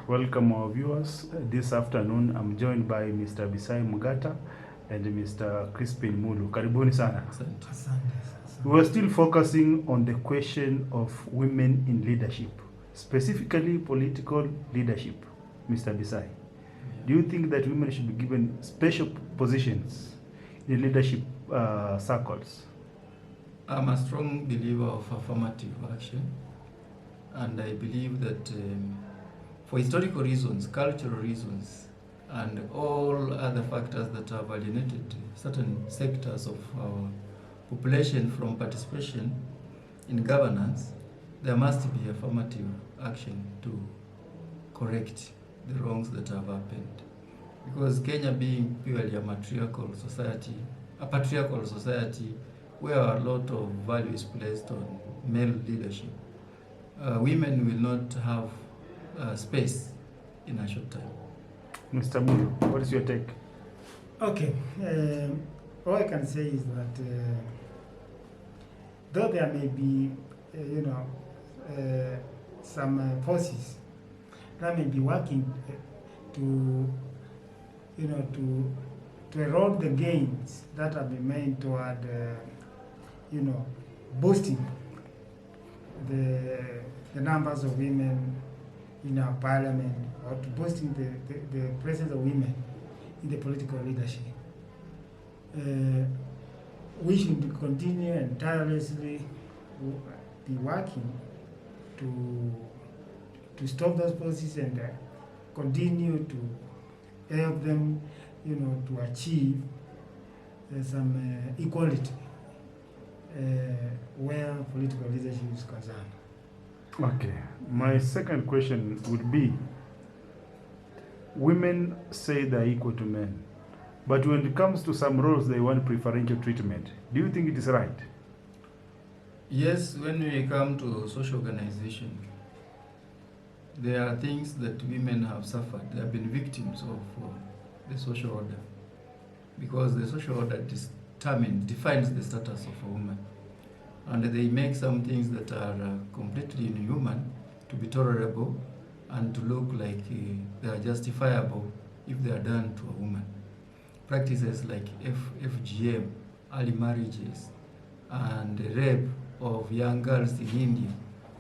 welcome our viewers. This afternoon I'm joined by Mr. Bisai Mugata and Mr. Crispin Mulu. Karibuni sana. We are still focusing on the question of women in leadership, specifically political leadership. Mr. Bisai, do you think that women should be given special positions in leadership circles? I'm a strong believer of affirmative action, and I believe that for historical reasons, cultural reasons, and all other factors that have alienated certain sectors of our population from participation in governance, there must be affirmative action to correct the wrongs that have happened. Because Kenya being purely a patriarchal society where a lot of value is placed on male leadership, women will not have space in a short time. Mr. Mulu, what is your take? Okay, all I can say is that though there may be, some forces that may be working to erode the gains that have been made toward, boosting the numbers of women in our parliament, or to boosting the presence of women in the political leadership. We should continue and tirelessly be working to stop those policies and continue to help them, to achieve some equality where political leadership is concerned. Okay, my second question would be, women say they're equal to men, but when it comes to some roles, they want preferential treatment. Do you think it is right? Yes, when we come to social organization, there are things that women have suffered. They have been victims of the social order, because the social order defines the status of a woman. And they make some things that are completely inhuman to be tolerable and to look like they are justifiable if they are done to a woman. Practices like FGM, early marriages, and rape of young girls in India,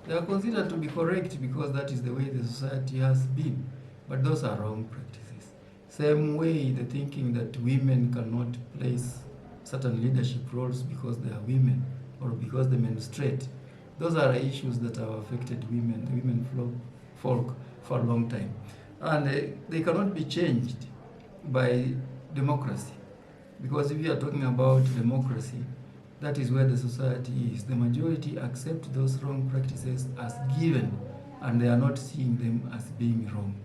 they are considered to be correct because that is the way the society has been. But those are wrong practices. Same way, the thinking that women cannot place certain leadership roles because they are women, or because they menstruate. Those are issues that have affected women, the women folk for a long time. And they cannot be changed by democracy. Because if you are talking about democracy, that is where the society is. The majority accept those wrong practices as given, and they are not seeing them as being wrong.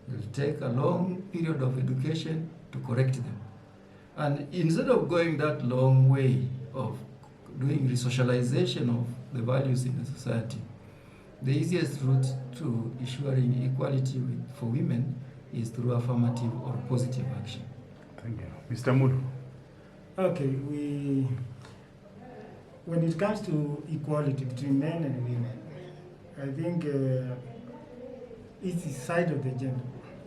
It will take a long period of education to correct them. And instead of going that long way of doing resocialization of the values in the society, the easiest route to ensuring equality for women is through affirmative or positive action. Thank you. Mr. Mulu. Okay, when it comes to equality between men and women, I think each side of the gender,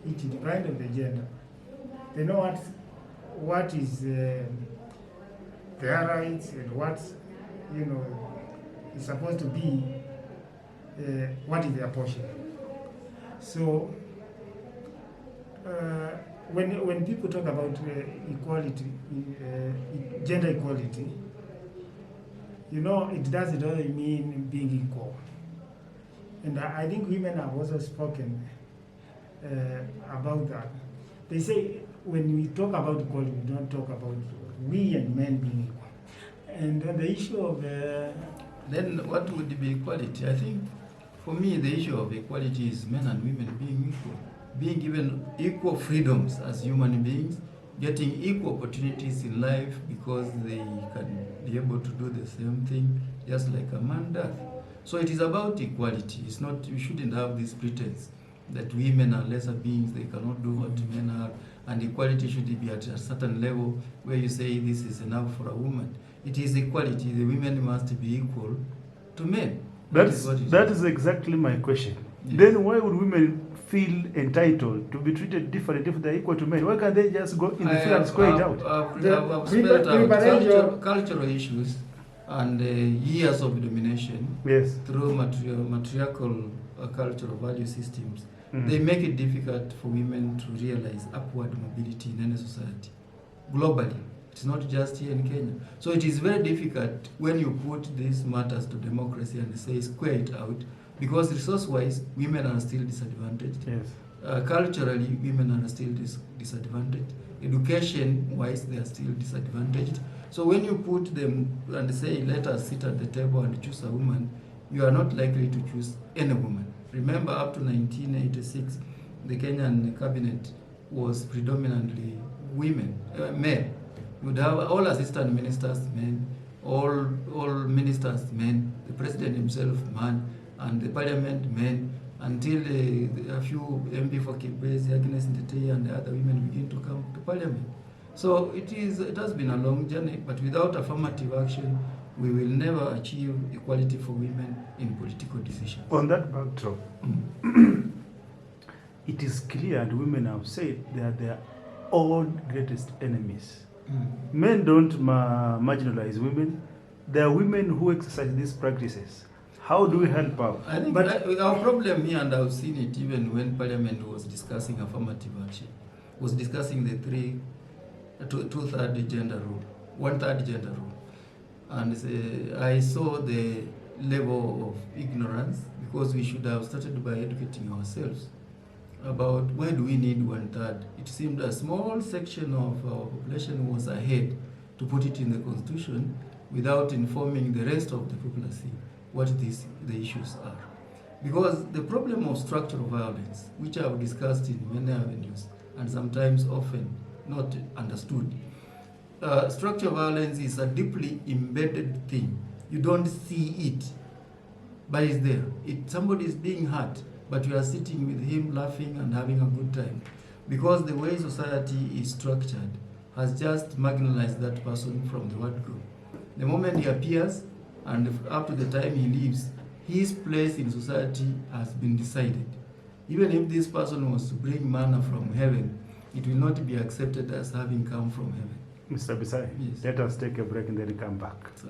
each divide of the gender, they know what is their rights and what is supposed to be what is their portion. So when people talk about equality, gender equality, it doesn't only mean being equal. And I think women have also spoken about that. They say when we talk about equality, we don't talk about we and men being equal. And on the issue of then what would be equality? I think for me the issue of equality is men and women being equal, being given equal freedoms as human beings, getting equal opportunities in life because they can be able to do the same thing just like a man does. So it is about equality. It's not, we shouldn't have this pretense that women are lesser beings, they cannot do what men are, and equality should be at a certain level where you say this is enough for a woman. It is equality. The women must be equal to men. That is exactly my question. Yes. Then why would women feel entitled to be treated different if they're equal to men? Why can't they just go in the field and square it out? I've spelled out cultural issues and years of domination Yes. through matriarchal cultural value systems. Mm. They make it difficult for women to realize upward mobility in any society. Globally, it's not just here in Kenya. So it is very difficult when you put these matters to democracy and say square it out, because resource-wise, women are still disadvantaged. Yes. Culturally, women are still disadvantaged. Education-wise, they are still disadvantaged. So when you put them and say, let us sit at the table and choose a woman, you are not likely to choose any woman. Remember, up to 1986, the Kenyan cabinet was predominantly women, men. You would have all assistant ministers men, all ministers men, the president himself man, and the parliament men, until a few MP for Kibwezi, Agnes Ndetei, and the other women begin to come to parliament. So it has been a long journey, but without affirmative action, we will never achieve equality for women in political decisions. On that backdrop, it is clear, and women have said, they are their own greatest enemies. Men don't marginalize women. There are women who exercise these practices. How do we help out? I think our problem here, and I've seen it even when Parliament was discussing affirmative action, was discussing the two-third gender rule, one-third gender rule. And I saw the level of ignorance, because we should have started by educating ourselves about why do we need one-third. It seemed a small section of our population was ahead to put it in the constitution without informing the rest of the populace what the issues are. Because the problem of structural violence, which I have discussed in many avenues and sometimes often not understood, structural violence is a deeply embedded thing. You don't see it, but it's there. Somebody is being hurt, but you are sitting with him laughing and having a good time, because the way society is structured has just marginalized that person from the word go. The moment he appears and up to the time he leaves, his place in society has been decided. Even if this person was to bring manna from heaven, it will not be accepted as having come from heaven. Mr. Bisai, Yes. let us take a break and then come back. So.